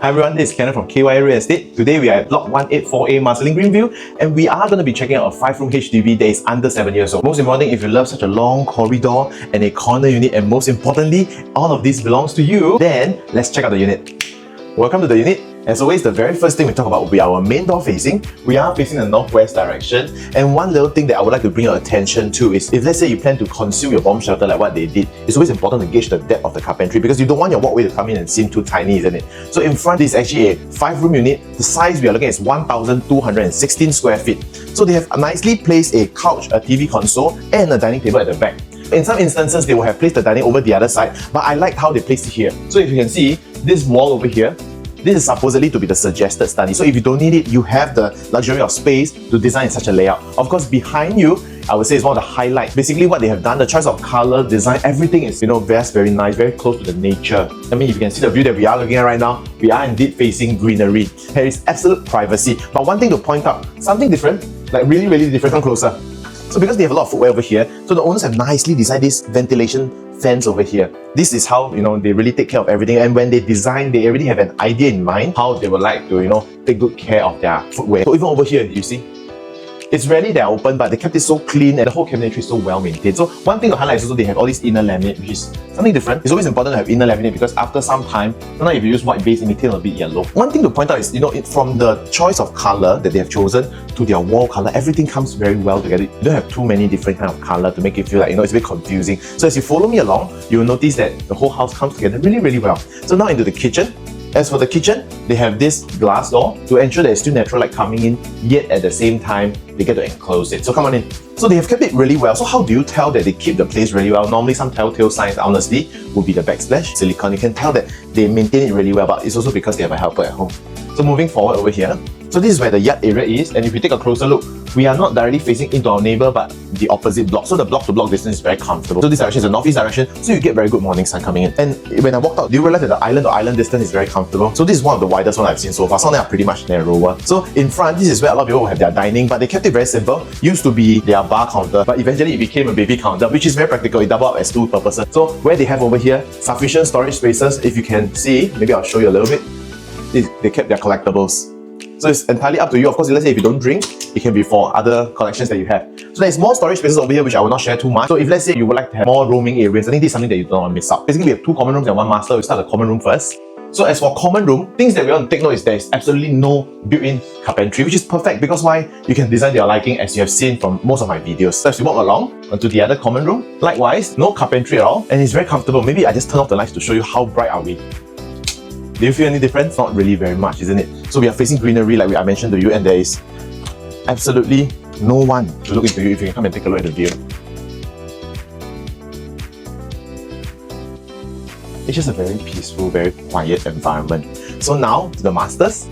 Hi everyone, this is Kenneth from KY Real Estate. Today we are at Block 184A Marsiling Greenview and we are going to be checking out a 5-room HDB that is under 7 years old. Most importantly, if you love such a long corridor and a corner unit, and most importantly, all of this belongs to you, then let's check out the unit. Welcome to the unit. As always, the very first thing we talk about will be our main door facing. We are facing the northwest direction, and one little thing that I would like to bring your attention to is if let's say you plan to conceal your bomb shelter like what they did, it's always important to gauge the depth of the carpentry because you don't want your walkway to come in and seem too tiny, isn't it? So in front is actually a 5-room unit. The size we are looking at is 1,216 square feet. So they have nicely placed a couch, a TV console, and a dining table at the back. In some instances, they will have placed the dining over the other side, but I like how they placed it here. So if you can see, this wall over here, this is supposedly to be the suggested study. So if you don't need it, you have the luxury of space to design such a layout. Of course, behind you, I would say is one of the highlights. Basically what they have done, the choice of color, design, everything is, very nice, very close to the nature. I mean, if you can see the view that we are looking at right now, we are indeed facing greenery. There is absolute privacy. But one thing to point out, something different, like really different, come closer. So because they have a lot of footwear over here, so the owners have nicely designed this ventilation fence over here. This is how, they really take care of everything. And when they design, they already have an idea in mind how they would like to, take good care of their footwear. So even over here, you see, it's rarely they're open, but they kept it so clean and the whole cabinetry is so well maintained. So one thing to highlight is also they have all this inner laminate, which is something different. It's always important to have inner laminate because after some time, sometimes if you use white base, it may turn a bit yellow. One thing to point out is, from the choice of color that they have chosen to their wall color, everything comes very well together. You don't have too many different kind of color to make it feel like, it's a bit confusing. So as you follow me along, you'll notice that the whole house comes together really well. So now into the kitchen. As for the kitchen, they have this glass door to ensure that it's still natural light coming in, yet at the same time, they get to enclose it. So come on in. So they have kept it really well. So how do you tell that they keep the place really well? Normally some telltale signs, honestly, would be the backsplash, silicone. You can tell that they maintain it really well, but it's also because they have a helper at home. So moving forward over here, so this is where the yard area is, and if you take a closer look, we are not directly facing into our neighbor, but the opposite block. So the block-to-block distance is very comfortable. So this direction is the northeast direction, so you get very good morning sun coming in. And when I walked out, do you realize that the island-to-island distance is very comfortable? So this is one of the widest ones I've seen so far. Some of them are pretty much narrower. So in front, this is where a lot of people will have their dining, but they kept it very simple. Used to be their bar counter, but eventually it became a baby counter, which is very practical. It doubled up as two purposes. So where they have over here, sufficient storage spaces. If you can see, maybe I'll show you a little bit. They kept their collectibles. So it's entirely up to you. Of course, let's say if you don't drink, it can be for other collections that you have. So there's more storage spaces over here, which I will not share too much. So if let's say you would like to have more roaming areas, I think this is something that you don't want to miss out. Basically, we have 2 common rooms and 1 master. We start the common room first. So as for common room, things that we want to take note is there is absolutely no built-in carpentry, which is perfect because why? You can design to your liking as you have seen from most of my videos. So as you walk along onto the other common room, likewise, no carpentry at all, and it's very comfortable. Maybe I just turn off the lights to show you how bright are we. Do you feel any difference? Not really very much, isn't it? So we are facing greenery like I mentioned to you, and there is absolutely no one to look into you if you can come and take a look at the view. It's just a very peaceful, very quiet environment. So now to the masters.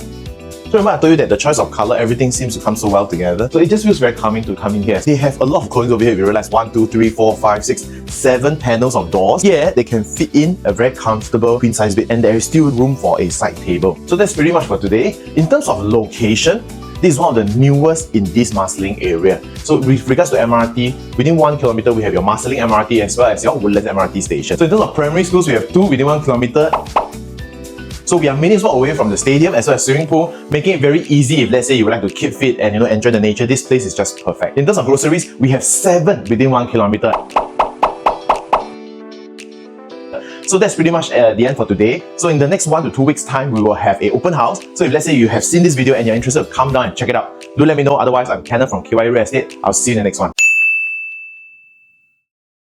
So remember I told you that the choice of color, everything seems to come so well together. So it just feels very calming to come in here. They have a lot of clothing over here. If you realize 1, 2, 3, 4, 5, 6, 7 panels of doors. Yeah, they can fit in a very comfortable queen size bed, and there is still room for a side table. So that's pretty much for today. In terms of location, this is one of the newest in this Marsiling area. So with regards to MRT, within 1 kilometer, we have your Marsiling MRT as well as your Woodlands MRT station. So in terms of primary schools, we have 2 within 1 kilometer. So we are minutes walk away from the stadium as well as swimming pool, making it very easy if let's say you would like to keep fit and enjoy the nature. This place is just perfect. In terms of groceries, we have 7 within 1 kilometer. So that's pretty much the end for today. So in the next 1 to 2 weeks time, we will have an open house. So if let's say you have seen this video and you're interested, come down and check it out. Do let me know. Otherwise, I'm Kenneth from KY Real Estate. I'll see you in the next one.